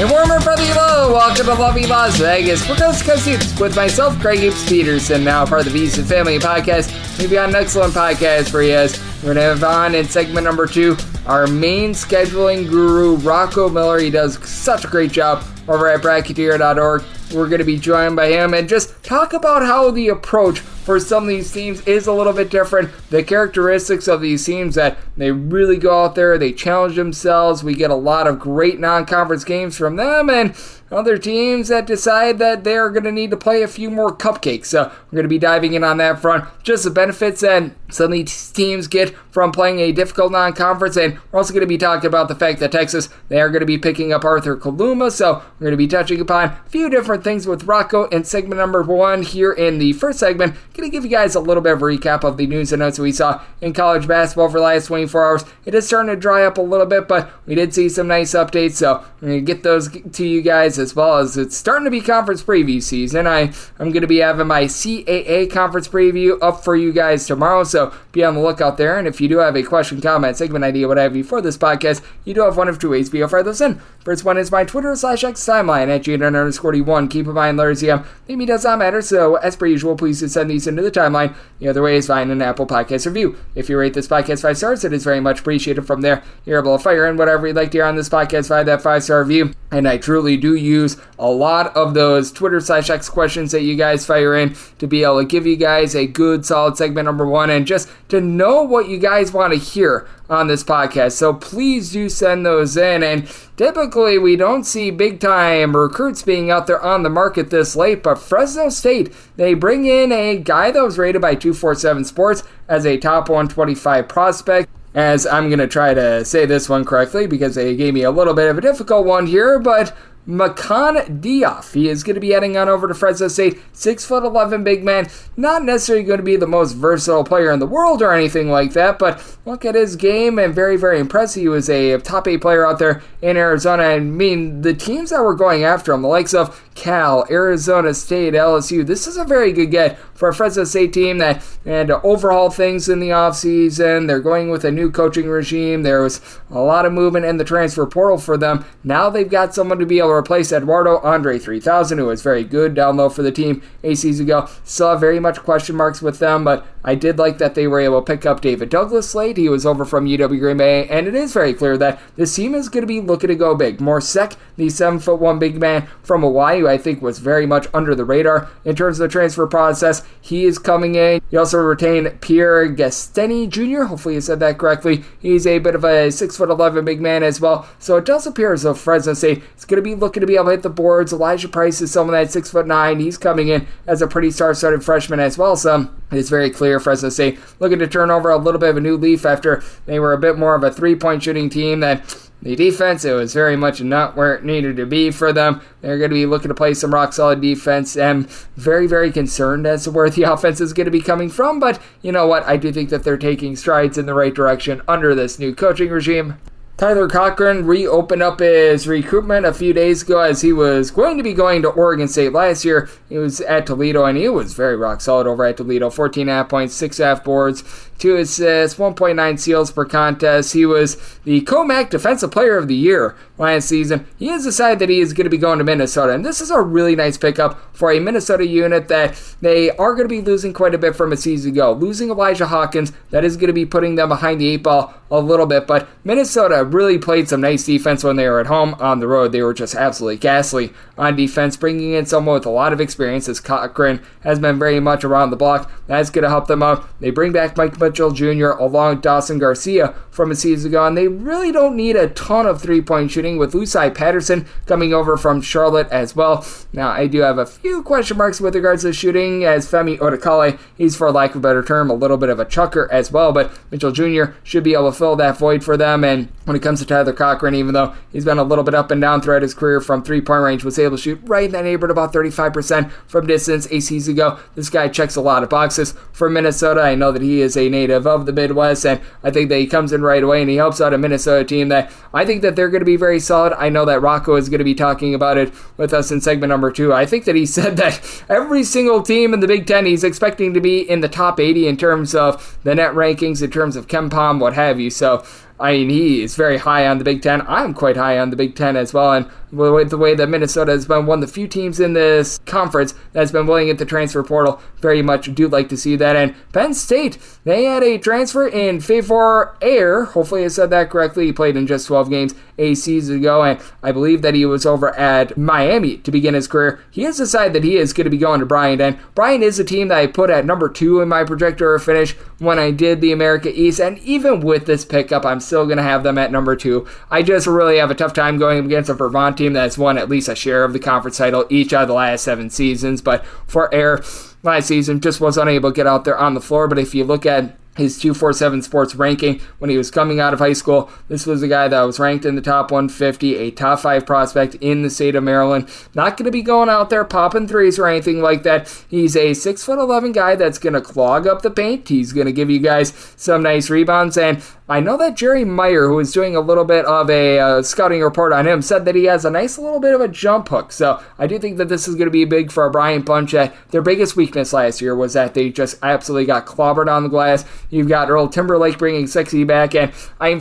A warmer friendly hello, welcome to lovely Las Vegas. We're Coast to Coast Hoops with myself, Craig Hoops Peterson, now part of the VC Family Podcast. We've got an excellent podcast for you. We're going to have on in segment number 2, our main scheduling guru, Rocco Miller. He does such a great job over at Bracketeer.org. We're going to be joined by him and just talk about how the approach for some of these teams is a little bit different. The characteristics of these teams that they really go out there, they challenge themselves. We get a lot of great non-conference games from them, and other teams that decide that they're going to need to play a few more cupcakes. So we're going to be diving in on that front. Just the benefits that some of these teams get from playing a difficult non-conference. And we're also going to be talking about the fact that Texas, they are going to be picking up Arthur Kaluma. So we're going to be touching upon a few different things with Rocco in segment number 1 here in the first segment. Going to give you guys a little bit of a recap of the news and notes that we saw in college basketball for the last 24 hours. It is starting to dry up a little bit, but we did see some nice updates. So we're going to get those to you guys, as well as it's starting to be conference preview season. I'm going to be having my CAA conference preview up for you guys tomorrow, so be on the lookout there. And if you do have a question, comment, segment idea, what have you for this podcast, you do have one of two ways to be able to fire those in. First one is my Twitter/X timeline at @GN_D1. Keep in mind, letters EM. Maybe does not matter, so as per usual, please do send these into the timeline. The other way is find an Apple Podcast review. If you rate this podcast 5 stars, it is very much appreciated. From there, you're able to fire in whatever you'd like to hear on this podcast via that 5-star review. And I truly do use a lot of those Twitter/X questions that you guys fire in to be able to give you guys a good, solid segment number 1 and just to know what you guys want to hear on this podcast. So please do send those in. And typically we don't see big time recruits being out there on the market this late, but Fresno State, they bring in a guy that was rated by 247 Sports as a top 125 prospect. As I'm going to try to say this one correctly because they gave me a little bit of a difficult one here, but Makan Diaf. He is going to be heading on over to Fresno State. 6'11" big man. Not necessarily going to be the most versatile player in the world or anything like that, but look at his game and very, very impressive. He was a top 8 player out there in Arizona. I mean, the teams that were going after him, the likes of Cal, Arizona State, LSU, this is a very good get for a Fresno State team that had to overhaul things in the offseason. They're going with a new coaching regime. There was a lot of movement in the transfer portal for them. Now they've got someone to be able to replace Eduardo Andre 3000, who was very good down low for the team 8 seasons ago. Still have very much question marks with them, but I did like that they were able to pick up David Douglas late. He was over from UW Green Bay, and it is very clear that this team is going to be looking to go big. Morsek, the 7'1" big man from Hawaii, who I think was very much under the radar in terms of the transfer process, he is coming in. You also retain Pierre Gasteni Jr., hopefully you said that correctly. He's a bit of a 6'11" big man as well, so it does appear as though Fresno State is going to be looking to be able to hit the boards. Elijah Price is someone that's 6'9". He's coming in as a pretty star-studded freshman as well, so it's very clear Fresno State looking to turn over a little bit of a new leaf after they were a bit more of a three-point shooting team. That the defense, it was very much not where it needed to be for them. They're going to be looking to play some rock-solid defense. I'm very, very concerned as to where the offense is going to be coming from, but you know what? I do think that they're taking strides in the right direction under this new coaching regime. Tyler Cochran reopened up his recruitment a few days ago as he was going to be going to Oregon State last year. He was at Toledo, and he was very rock-solid over at Toledo. 14.5 points, 6.5 boards, 2 assists, 1.9 steals per contest. He was the COMAC Defensive Player of the Year last season. He has decided that he is going to be going to Minnesota, and this is a really nice pickup for a Minnesota unit that they are going to be losing quite a bit from a season ago. Losing Elijah Hawkins, that is going to be putting them behind the 8 ball a little bit, but Minnesota really played some nice defense when they were at home. On the road, they were just absolutely ghastly on defense, bringing in someone with a lot of experience as Cochran has been very much around the block. That's going to help them out. They bring back Mike Mitchell Jr. along with Dawson Garcia from a season ago, and they really don't need a ton of three-point shooting with Usai Patterson coming over from Charlotte as well. Now, I do have a few question marks with regards to shooting, as Femi Odekale, he's, for lack of a better term, a little bit of a chucker as well, but Mitchell Jr. should be able to fill that void for them. And when it comes to Tyler Cochran, even though he's been a little bit up and down throughout his career from three-point range, was able to shoot right in that neighborhood about 35% from distance 8 seasons ago. This guy checks a lot of boxes for Minnesota. I know that he is a native of the Midwest, and I think that he comes in right away and he helps out a Minnesota team that I think that they're going to be very solid. I know that Rocco is going to be talking about it with us in segment number 2. I think that he said that every single team in the Big Ten he's expecting to be in the top 80 in terms of the net rankings, in terms of KenPom, what have you. So he is very high on the Big Ten. I'm quite high on the Big Ten as well, and with the way that Minnesota has been one of the few teams in this conference that's been willing at the transfer portal, very much do like to see that. And Penn State, they had a transfer in Favor Air. Hopefully I said that correctly. He played in just 12 games a season ago, and I believe that he was over at Miami to begin his career. He has decided that he is going to be going to Bryant, and Bryant is a team that I put at number 2 in my projector finish when I did the America East, and even with this pickup, I'm still going to have them at number 2. I just really have a tough time going against a Vermont team that's won at least a share of the conference title each of the last 7 seasons, but for Air, last season just was unable to get out there on the floor. But if you look at his 247 Sports ranking when he was coming out of high school, this was a guy that was ranked in the top 150, a top 5 prospect in the state of Maryland. Not going to be going out there popping threes or anything like that. He's a 6'11" guy that's going to clog up the paint. He's going to give you guys some nice rebounds, and I know that Jerry Meyer, who was doing a little bit of a scouting report on him, said that he has a nice little bit of a jump hook. So I do think that this is going to be big for a Bryant bunch. Their biggest weakness last year was that they just absolutely got clobbered on the glass. You've got Earl Timberlake bringing sexy back, and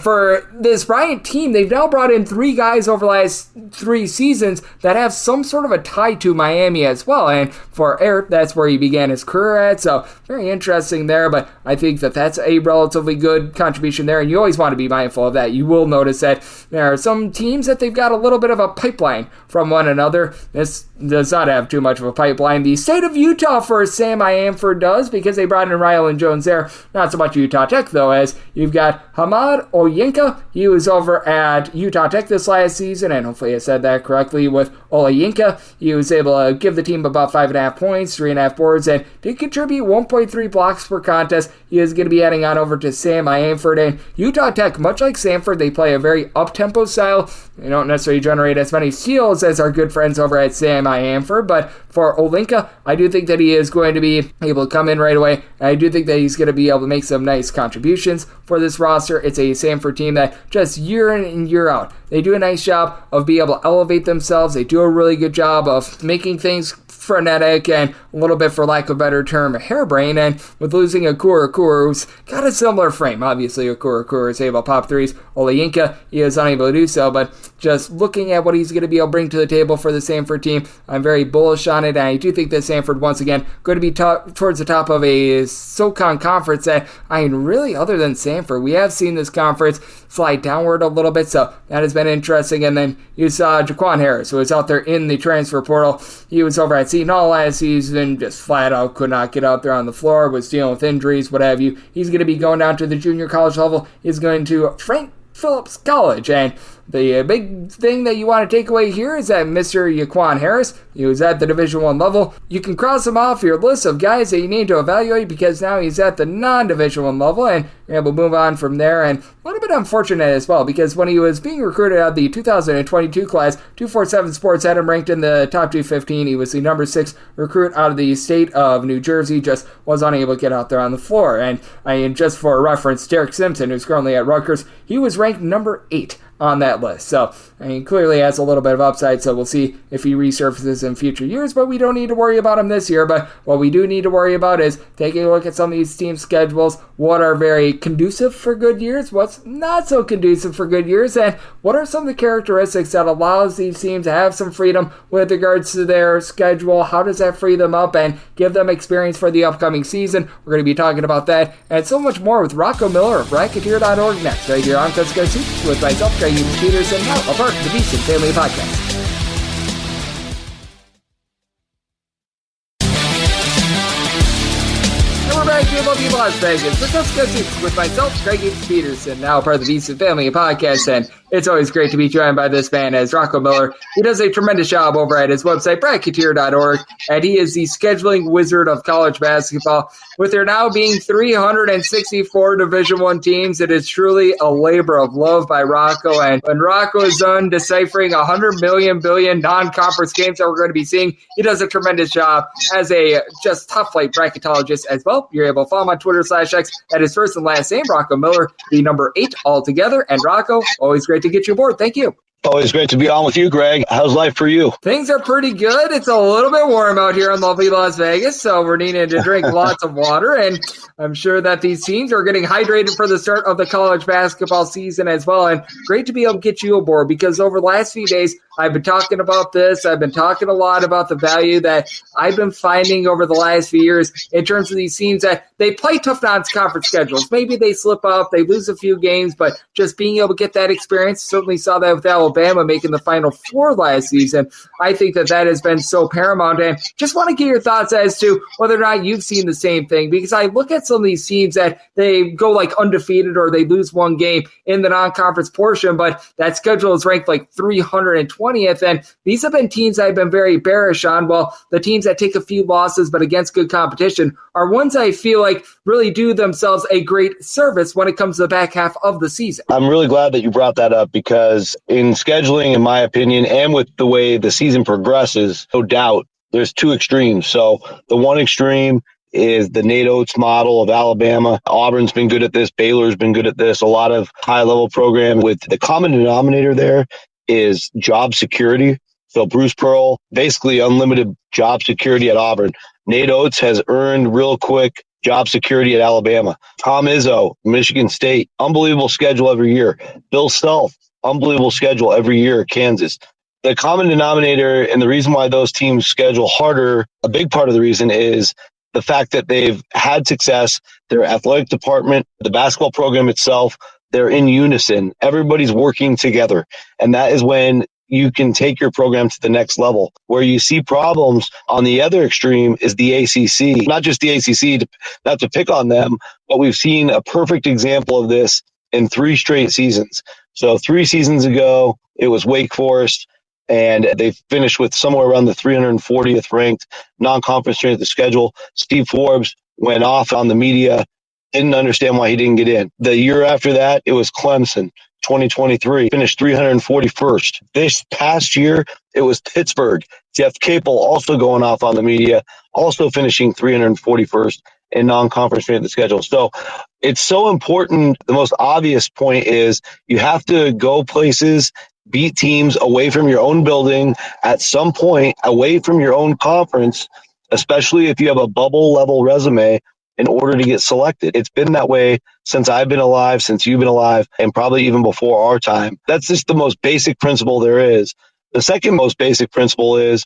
for this Bryant team, they've now brought in 3 guys over the last 3 seasons that have some sort of a tie to Miami as well. And for Eric, that's where he began his career at. So very interesting there, but I think that that's a relatively good contribution there. And you always want to be mindful of that. You will notice that there are some teams that they've got a little bit of a pipeline from one another. This does not have too much of a pipeline. The state of Utah for Sam Iamford does, because they brought in Rylan Jones there. Not so much Utah Tech, though, as you've got Hamad Oyinka. He was over at Utah Tech this last season, and hopefully I said that correctly with Oyinka. He was able to give the team about 5.5 points, 3.5 boards, and did contribute 1.3 blocks per contest. He is going to be heading on over to Sam Iamford, and Utah Tech, much like Samford, they play a very up-tempo style. They don't necessarily generate as many steals as our good friends over at Sam Iamford, but for Olinka, I do think that he is going to be able to come in right away. And I do think that he's going to be able to make some nice contributions for this roster. It's a Samford team that just year in and year out, they do a nice job of being able to elevate themselves. They do a really good job of making things frenetic and a little bit, for lack of a better term, harebrained. And with losing Okura, who's got a similar frame, obviously Okura is able to pop threes. Olayinka, he is unable to do so, but just looking at what he's going to be able to bring to the table for the Samford team, I'm very bullish on it, and I do think that Samford, once again, going to be towards the top of a SoCon conference that, really, other than Samford, we have seen this conference slide downward a little bit, so that has been interesting. And then you saw Jaquan Harris, who was out there in the transfer portal. He was over at Seton Hall last season, just flat out could not get out there on the floor, was dealing with injuries, what have you. He's going to be going down to the junior college level. He's going to Frank Phillips College, and the big thing that you want to take away here is that Mr. Jaquan Harris, he was at the Division I level. You can cross him off your list of guys that you need to evaluate, because now he's at the non-Division I level, and you're able to move on from there. And a little bit unfortunate as well, because when he was being recruited out of the 2022 class, 247 Sports had him ranked in the top 215. He was the number 6 recruit out of the state of New Jersey, just was unable to get out there on the floor. And just for reference, Derek Simpson, who's currently at Rutgers, he was ranked number 8 on that list. So, clearly has a little bit of upside, so we'll see if he resurfaces in future years, but we don't need to worry about him this year. But what we do need to worry about is taking a look at some of these team schedules, what are very conducive for good years, what's not so conducive for good years, and what are some of the characteristics that allows these teams to have some freedom with regards to their schedule. How does that free them up and give them experience for the upcoming season? We're going to be talking about that and so much more with Rocco Miller of Bracketeer.org next, right here on Cusco Suits with myself, Greg Peterson, now a part of the Beast and Family Podcast. Lovely Las Vegas for Cusco Suits with myself, Greg Peterson, now part of the Beast and Family Podcast, and it's always great to be joined by this man as Rocco Miller. He does a tremendous job over at his website, Bracketeer.org, and he is the scheduling wizard of college basketball. With there now being 364 Division I teams, it is truly a labor of love by Rocco, and when Rocco is done deciphering 100 billion non-conference games that we're going to be seeing, he does a tremendous job as a just top-flight bracketologist as well. You're able to follow him on Twitter/X at his first and last name, Rocco Miller, the number 8 altogether. And Rocco, always great to get you aboard. Thank you. Always great to be on with you, Greg. How's life for you? Things are pretty good. It's a little bit warm out here in lovely Las Vegas, so we're needing to drink lots of water, and I'm sure that these teams are getting hydrated for the start of the college basketball season as well, and great to be able to get you aboard because over the last few days, I've been talking about this. I've been talking a lot about the value that I've been finding over the last few years in terms of these teams that they play tough non-conference schedules. Maybe they slip up, they lose a few games, but just being able to get that experience, certainly saw that with Alabama making the Final Four last season. I think that has been so paramount, and just want to get your thoughts as to whether or not you've seen the same thing, because I look at some of these teams that they go like undefeated or they lose one game in the non-conference portion, but that schedule is ranked like 320th, and these have been teams I've been very bearish on. Well, the teams that take a few losses but against good competition are ones I feel like really do themselves a great service when it comes to the back half of the season. I'm really glad that you brought that up because in scheduling, in my opinion, and with the way the season progresses, no doubt there's two extremes. So the one extreme is the Nate Oates model of Alabama. Auburn's been good at this. Baylor's been good at this. A lot of high-level programs with the common denominator there is job security. So Bruce Pearl, basically unlimited job security at Auburn. Nate Oates has earned real quick job security at Alabama. Tom Izzo, Michigan State, unbelievable schedule every year. Bill Self, unbelievable schedule every year at Kansas. The common denominator and the reason why those teams schedule harder, a big part of the reason is the fact that they've had success, their athletic department, the basketball program itself, they're in unison. Everybody's working together. And that is when you can take your program to the next level. Where you see problems on the other extreme is the ACC. Not just the ACC, not to pick on them, but we've seen a perfect example of this in 3 straight seasons. So 3 seasons ago, it was Wake Forest, and they finished with somewhere around the 340th ranked non-conference strength of the schedule. Steve Forbes went off on the media, didn't understand why he didn't get in. The year after that, it was Clemson. 2023, finished 341st. This past year, it was Pittsburgh. Jeff Capel also going off on the media, also finishing 341st in non-conference strength of the schedule. So it's so important. The most obvious point is you have to go places, beat teams away from your own building at some point, away from your own conference, especially if you have a bubble level resume, in order to get selected. It's been that way since I've been alive, since you've been alive, and probably even before our time. That's just the most basic principle there is. The second most basic principle is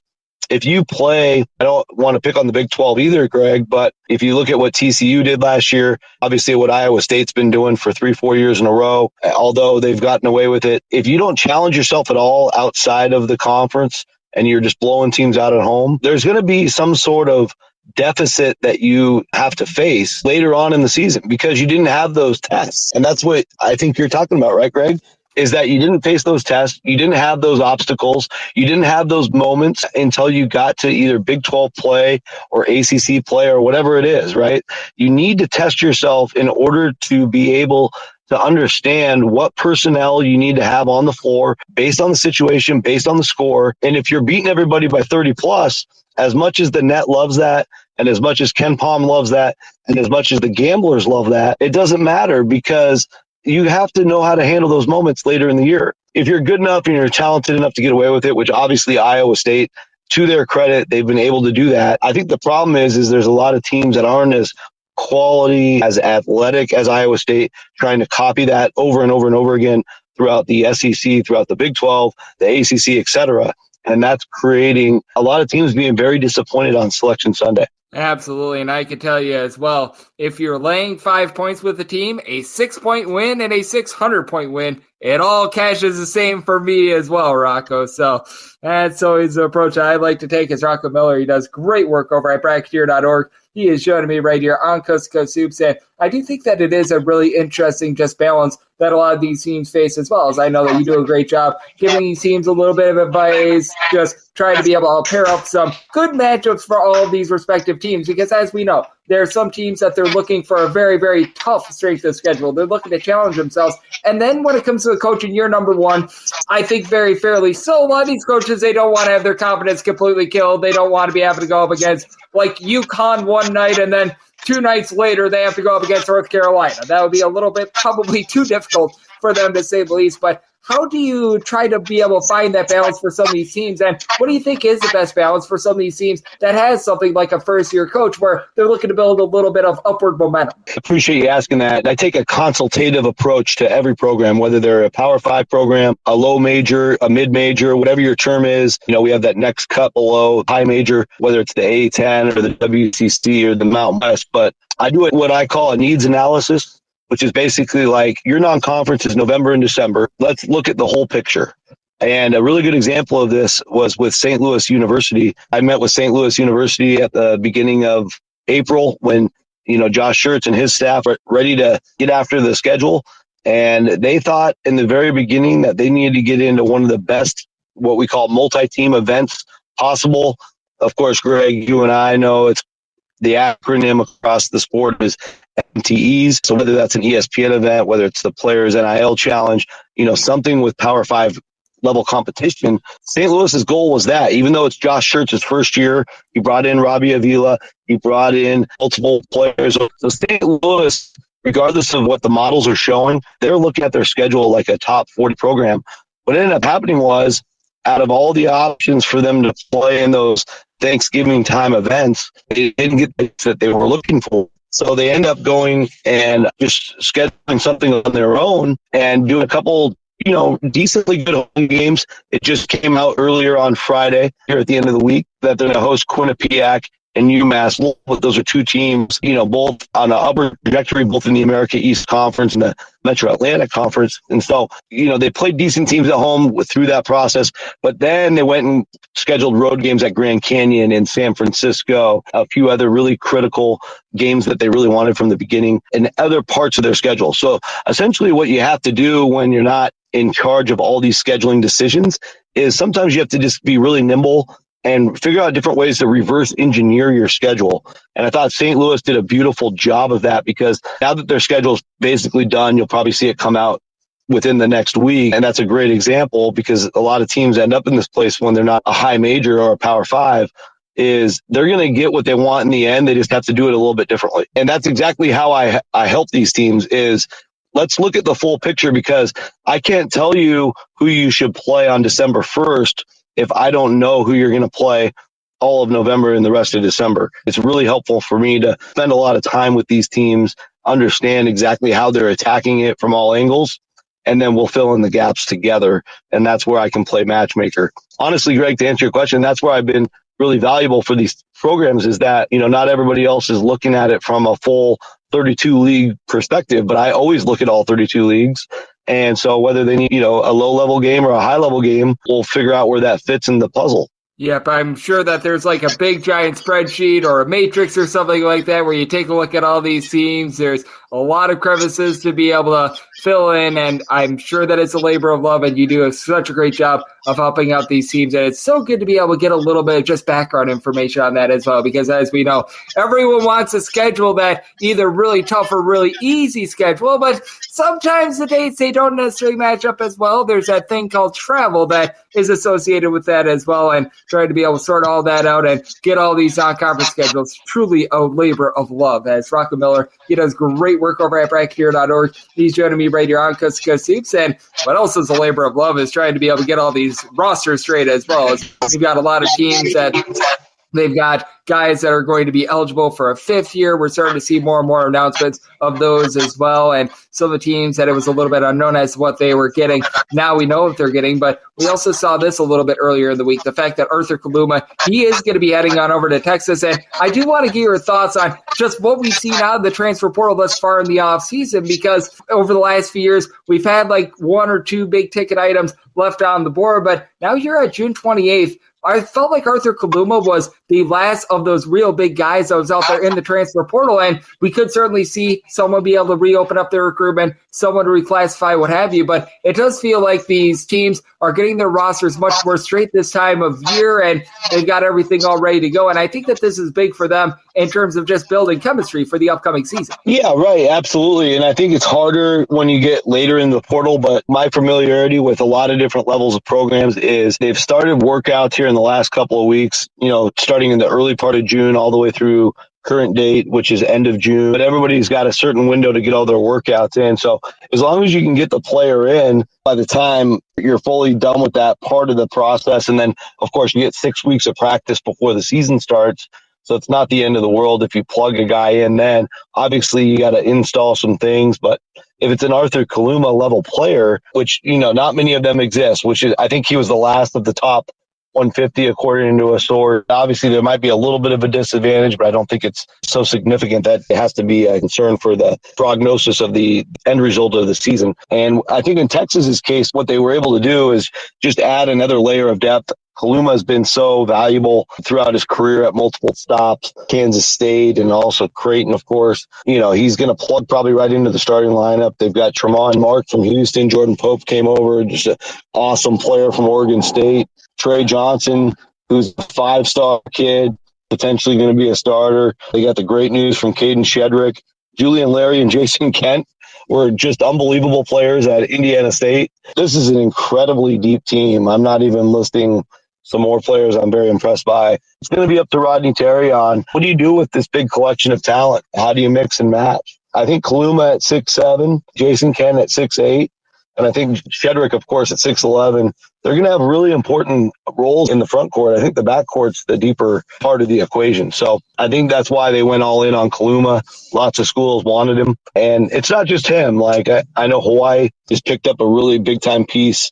if you play, I don't want to pick on the Big 12 either, Greg, but if you look at what TCU did last year, obviously what Iowa State's been doing for 3-4 years in a row, although they've gotten away with it, if you don't challenge yourself at all outside of the conference and you're just blowing teams out at home, there's going to be some sort of deficit that you have to face later on in the season because you didn't have those tests. And that's what I think you're talking about, right, Greg? Is that you didn't face those tests. You didn't have those obstacles. You didn't have those moments until you got to either Big 12 play or ACC play or whatever it is, right? You need to test yourself in order to be able to understand what personnel you need to have on the floor based on the situation, based on the score. And if you're beating everybody by 30 plus, as much as the net loves that, and as much as Ken Palm loves that, and as much as the gamblers love that, it doesn't matter because you have to know how to handle those moments later in the year. If you're good enough and you're talented enough to get away with it, which obviously Iowa State, to their credit, they've been able to do that. I think the problem is there's a lot of teams that aren't as quality, as athletic as Iowa State, trying to copy that over and over and over again throughout the SEC, throughout the Big 12, the ACC, et cetera. And that's creating a lot of teams being very disappointed on Selection Sunday. Absolutely, and I can tell you as well, if you're laying 5 points with the team, a 6-point win and a 600-point win, it all cashes the same for me as well, Rocco. So that's always the approach I like to take as Rocco Miller. He does great work over at bracketeer.org. He is joining me right here on Coast to Coast Hoops, and I do think that it is a really interesting just balance that a lot of these teams face as well. As I know that you do a great job giving these teams a little bit of advice, just trying to be able to pair up some good matchups for all of these respective teams, because as we know, there are some teams that they're looking for a very, very tough strength of schedule. They're looking to challenge themselves. And then when it comes to the coaching year number one, I think very fairly so, a lot of these coaches, they don't want to have their confidence completely killed. They don't want to be having to go up against like UConn one night and then 2 nights later they have to go up against North Carolina. That would be a little bit probably too difficult for them, to say the least. But how do you try to be able to find that balance for some of these teams? And what do you think is the best balance for some of these teams that has something like a first-year coach where they're looking to build a little bit of upward momentum? Appreciate you asking that. I take a consultative approach to every program, whether they're a Power 5 program, a low major, a mid-major, whatever your term is. We have that next cut below high major, whether it's the A10 or the WCC or the Mountain West. But I do what I call a needs analysis, which is basically like your non-conference is November and December. Let's look at the whole picture. And a really good example of this was with St. Louis University. I met with St. Louis University at the beginning of April when, Josh Schertz and his staff are ready to get after the schedule. And they thought in the very beginning that they needed to get into one of the best, what we call multi-team events possible. Of course, Greg, you and I know it's the acronym across the sport is MTEs. So whether that's an ESPN event, whether it's the Players NIL Challenge, something with Power 5 level competition. St. Louis's goal was that, even though it's Josh Schertz's first year, he brought in Robbie Avila, he brought in multiple players. So St. Louis, regardless of what the models are showing, they're looking at their schedule like a top 40 program. What ended up happening was, out of all the options for them to play in those Thanksgiving time events, they didn't get the that they were looking for. So they end up going and just scheduling something on their own and doing a couple, decently good home games. It just came out earlier on Friday here at the end of the week that they're going to host Quinnipiac and UMass. Those are two teams, both on an upward trajectory, both in the America East Conference and the Metro Atlantic Conference. And so, they played decent teams at home through that process, but then they went and scheduled road games at Grand Canyon in San Francisco, a few other really critical games that they really wanted from the beginning and other parts of their schedule. So essentially what you have to do when you're not in charge of all these scheduling decisions is sometimes you have to just be really nimble and figure out different ways to reverse engineer your schedule. And I thought St. Louis did a beautiful job of that, because now that their schedule is basically done, you'll probably see it come out within the next week. And that's a great example, because a lot of teams end up in this place when they're not a high major or a Power 5, is they're going to get what they want in the end. They just have to do it a little bit differently. And that's exactly how I help these teams is, let's look at the full picture, because I can't tell you who you should play on December 1st if I don't know who you're going to play all of November and the rest of December. It's really helpful for me to spend a lot of time with these teams, understand exactly how they're attacking it from all angles, and then we'll fill in the gaps together. And that's where I can play matchmaker. Honestly, Greg, to answer your question, that's where I've been really valuable for these programs, is that, not everybody else is looking at it from a full 32 league perspective, but I always look at all 32 leagues. And so whether they need, a low level game or a high level game, we'll figure out where that fits in the puzzle. Yep, I'm sure that there's like a big giant spreadsheet or a matrix or something like that where you take a look at all these teams. There's a lot of crevices to be able to fill in, and I'm sure that it's a labor of love, and you do such a great job of helping out these teams. And it's so good to be able to get a little bit of just background information on that as well, because as we know, everyone wants a schedule that either really tough or really easy schedule, but sometimes the dates, they don't necessarily match up as well. There's that thing called travel that is associated with that as well, and trying to be able to sort all that out and get all these non-conference schedules, truly a labor of love. As Rocco Miller, he does great work over at bracketeer.org. He's joining me right here on Coast to Coast Hoops. And what else is a labor of love is trying to be able to get all these rosters straight as well. As we've got a lot of teams that they've got guys that are going to be eligible for a fifth year. We're starting to see more and more announcements of those as well. And some of the teams that it was a little bit unknown as to what they were getting, now we know what they're getting. But we also saw this a little bit earlier in the week, the fact that Arthur Kaluma, he is going to be heading on over to Texas. And I do want to get your thoughts on just what we've seen out of the transfer portal thus far in the offseason, because over the last few years, we've had like one or two big ticket items left on the board. But now you're at June 28th. I felt like Arthur Kaluma was the last of those real big guys that was out there in the transfer portal, and we could certainly see someone be able to reopen up their recruitment, someone to reclassify, what have you. But it does feel like these teams are getting their rosters much more straight this time of year, and they've got everything all ready to go. And I think that this is big for them in terms of just building chemistry for the upcoming season. Yeah, right. Absolutely. And I think it's harder when you get later in the portal, but my familiarity with a lot of different levels of programs is they've started workouts here in the last couple of weeks, starting in the early part of June all the way through current date, which is end of June. But everybody's got a certain window to get all their workouts in. So as long as you can get the player in by the time you're fully done with that part of the process, and then, of course, you get 6 weeks of practice before the season starts. So it's not the end of the world if you plug a guy in then. Obviously, you got to install some things. But if it's an Arthur Kaluma level player, which, not many of them exist, which is, I think he was the last of the top 150 according to a source. Obviously, there might be a little bit of a disadvantage, but I don't think it's so significant that it has to be a concern for the prognosis of the end result of the season. And I think in Texas's case, what they were able to do is just add another layer of depth. Kaluma has been so valuable throughout his career at multiple stops, Kansas State and also Creighton, of course. He's going to plug probably right into the starting lineup. They've got Tremont Mark from Houston. Jordan Pope came over, just an awesome player from Oregon State. Trey Johnson, who's a 5-star kid, potentially going to be a starter. They got the great news from Caden Shedrick. Julian Larry and Jason Kent were just unbelievable players at Indiana State. This is an incredibly deep team. I'm not even listing some more players I'm very impressed by. It's going to be up to Rodney Terry on what do you do with this big collection of talent? How do you mix and match? I think Kaluma at 6'7", Jason Kent at 6'8", and I think Shedrick, of course, at 6'11". They're going to have really important roles in the front court. I think the back court's the deeper part of the equation. So I think that's why they went all in on Kaluma. Lots of schools wanted him. And it's not just him. Like I know Hawaii just picked up a really big-time piece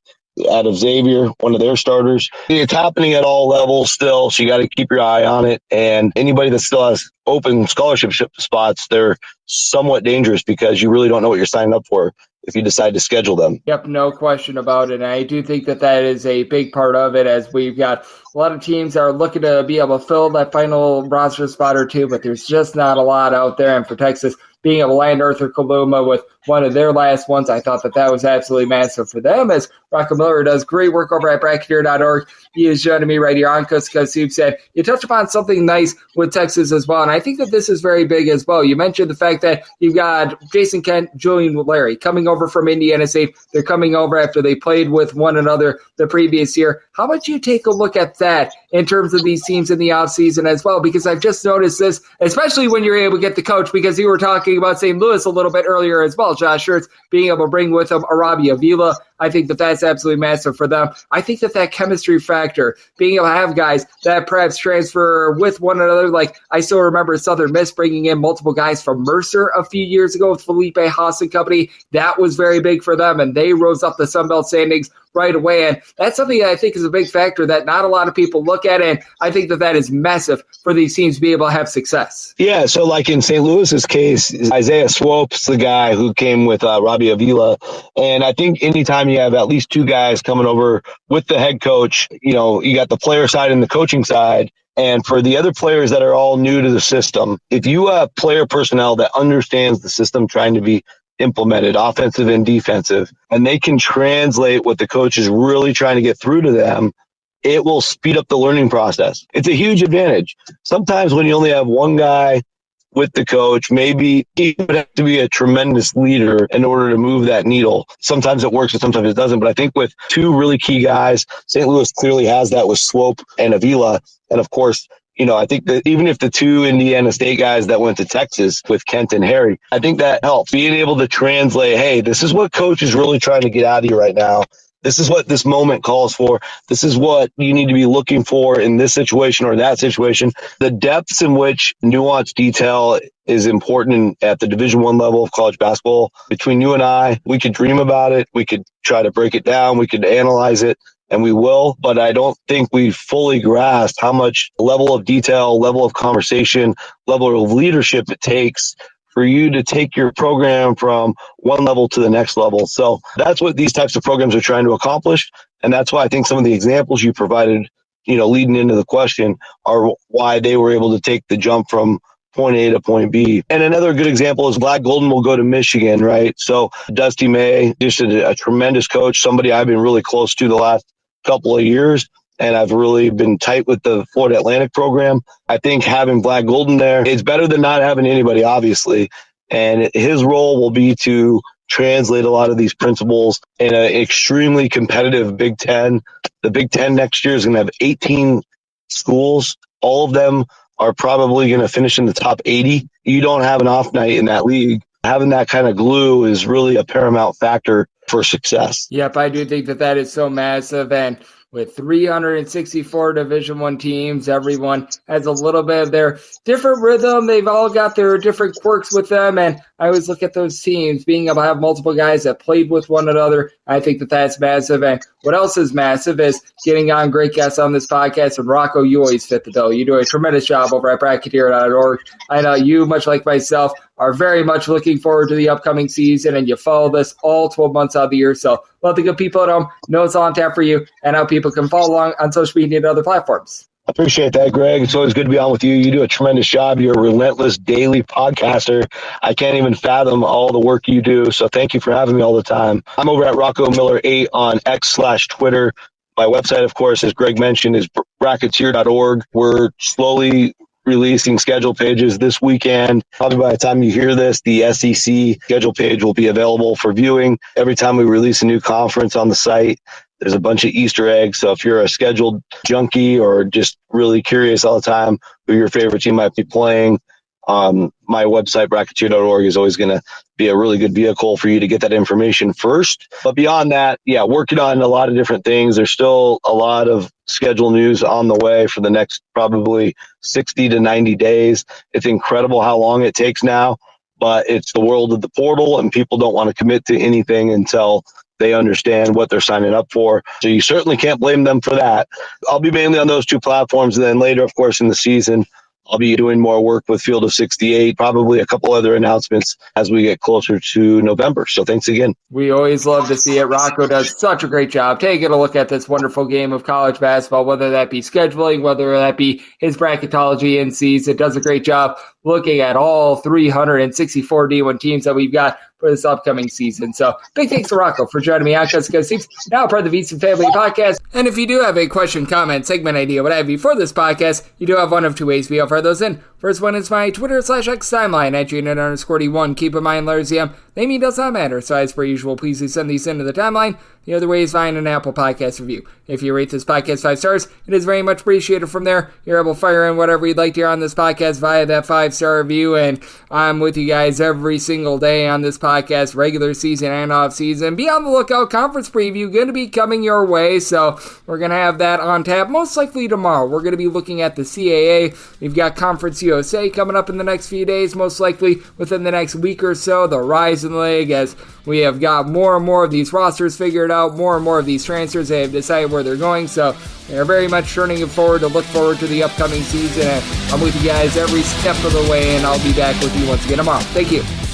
out of Xavier, one of their starters. It's happening at all levels still, so you got to keep your eye on it. And anybody that still has open scholarship spots, they're somewhat dangerous because you really don't know what you're signing up for if you decide to schedule them. Yep, no question about it. And I do think that is a big part of it, as we've got a lot of teams that are looking to be able to fill that final roster spot or two, but there's just not a lot out there. And for Texas, being able to land Arthur Kaluma with one of their last ones, I thought that was absolutely massive for them, as Rocco Miller does great work over at bracketeer.org. He is joining me right here on Coast to Coast Hoops. And you touched upon something nice with Texas as well, and I think that this is very big as well. You mentioned the fact that you've got Jason Kent, Julian Larry coming over from Indiana State. They're coming over after they played with one another the previous year. How about you take a look at that in terms of these teams in the offseason as well? Because I've just noticed this, especially when you're able to get the coach, because you were talking about St. Louis a little bit earlier as well, Josh Schertz, being able to bring with him Arabi Avila. I think that that's absolutely massive for them. I think that chemistry factor, being able to have guys that perhaps transfer with one another, like I still remember Southern Miss bringing in multiple guys from Mercer a few years ago with Felipe Haas and company. That was very big for them, and they rose up the Sun Belt standings right away. And that's something that I think is a big factor that not a lot of people look at, and I think that is massive for these teams to be able to have success. Yeah, so like in St. Louis's case, Isaiah Swope's the guy who came with Robbie Avila, and I think anytime you have at least two guys coming over with the head coach, you got the player side and the coaching side. And for the other players that are all new to the system, if you have player personnel that understands the system trying to be implemented, offensive and defensive, and they can translate what the coach is really trying to get through to them, it will speed up the learning process. It's a huge advantage. Sometimes when you only have one guy with the coach, maybe he would have to be a tremendous leader in order to move that needle. Sometimes it works and sometimes it doesn't. But I think with two really key guys, St. Louis clearly has that with Swope and Avila. And of course, I think that even if the two Indiana State guys that went to Texas with Kent and Harry, I think that helps. Being able to translate, hey, this is what coach is really trying to get out of you right now. This is what this moment calls for. This is what you need to be looking for in this situation or that situation. The depths in which nuanced detail is important at the Division I level of college basketball. Between you and I, we could dream about it. We could try to break it down. We could analyze it, and we will. But I don't think we fully grasp how much level of detail, level of conversation, level of leadership it takes for you to take your program from one level to the next level. So that's what these types of programs are trying to accomplish. And that's why I think some of the examples you provided, leading into the question, are why they were able to take the jump from point A to point B. And another good example is Black Golden will go to Michigan, right? So Dusty May, just a tremendous coach, somebody I've been really close to the last couple of years. And I've really been tight with the Florida Atlantic program. I think having Black Golden there is better than not having anybody, obviously. And his role will be to translate a lot of these principles in an extremely competitive Big Ten. The Big Ten next year is going to have 18 schools, all of them are probably going to finish in the top 80. You don't have an off night in that league. Having that kind of glue is really a paramount factor for success. Yep, I do think that is so massive. And with 364 Division I teams, everyone has a little bit of their different rhythm. They've all got their different quirks with them. And I always look at those teams, being able to have multiple guys that played with one another. I think that that's massive. And what else is massive is getting on great guests on this podcast. And Rocco, you always fit the bill. You do a tremendous job over at Bracketeer.org. I know you, much like myself, are very much looking forward to the upcoming season, and you follow this all 12 months out of the year. So let the good people at home know it's all on tap for you and how people can follow along on social media and other platforms. I appreciate that, Greg. It's always good to be on with you. You do a tremendous job. You're a relentless daily podcaster. I can't even fathom all the work you do. So thank you for having me all the time. I'm over at Rocco Miller 8 on X/Twitter. My website, of course, as Greg mentioned, is Bracketeer.org. We're slowly releasing schedule pages this weekend. Probably by the time you hear this, the SEC schedule page will be available for viewing. Every time we release a new conference on the site, there's a bunch of Easter eggs. So if you're a scheduled junkie or just really curious all the time who your favorite team might be playing, my website, Bracketeer.org, is always going to be a really good vehicle for you to get that information first. But beyond that, working on a lot of different things. There's still a lot of schedule news on the way for the next probably 60 to 90 days. It's incredible how long it takes now, but it's the world of the portal, and people don't want to commit to anything until they understand what they're signing up for. So you certainly can't blame them for that. I'll be mainly on those two platforms, and then later, of course, in the season, I'll be doing more work with Field of 68, probably a couple other announcements as we get closer to November. So thanks again. We always love to see it. Rocco does such a great job taking a look at this wonderful game of college basketball, whether that be scheduling, whether that be his bracketology in season. It does a great job looking at all 364 D1 teams that we've got for this upcoming season. So big thanks to Rocco for joining me on Cusco Seems, now part of the VC Family Podcast. And if you do have a question, comment, segment idea, what have you for this podcast, you do have one of two ways we offer those in. First one is my Twitter/X timeline at @Unit_D1. Keep in mind, letters EM, naming does not matter. So as per usual, please do send these into the timeline. The other way is via an Apple Podcast review. If you rate this podcast 5 stars, it is very much appreciated. From there, you're able to fire in whatever you'd like to hear on this podcast via that 5-star review. And I'm with you guys every single day on this podcast, regular season and off season. Be on the lookout. Conference preview going to be coming your way. So we're going to have that on tap most likely tomorrow. We're going to be looking at the CAA. We've got Conference USA coming up in the next few days, most likely within the next week or so. The Rising League, as we have got more and more of these rosters figured out, more and more of these transfers. They have decided where they're going. So they are very much turning it forward to look forward to the upcoming season. And I'm with you guys every step of the way, and I'll be back with you once again tomorrow. Thank you.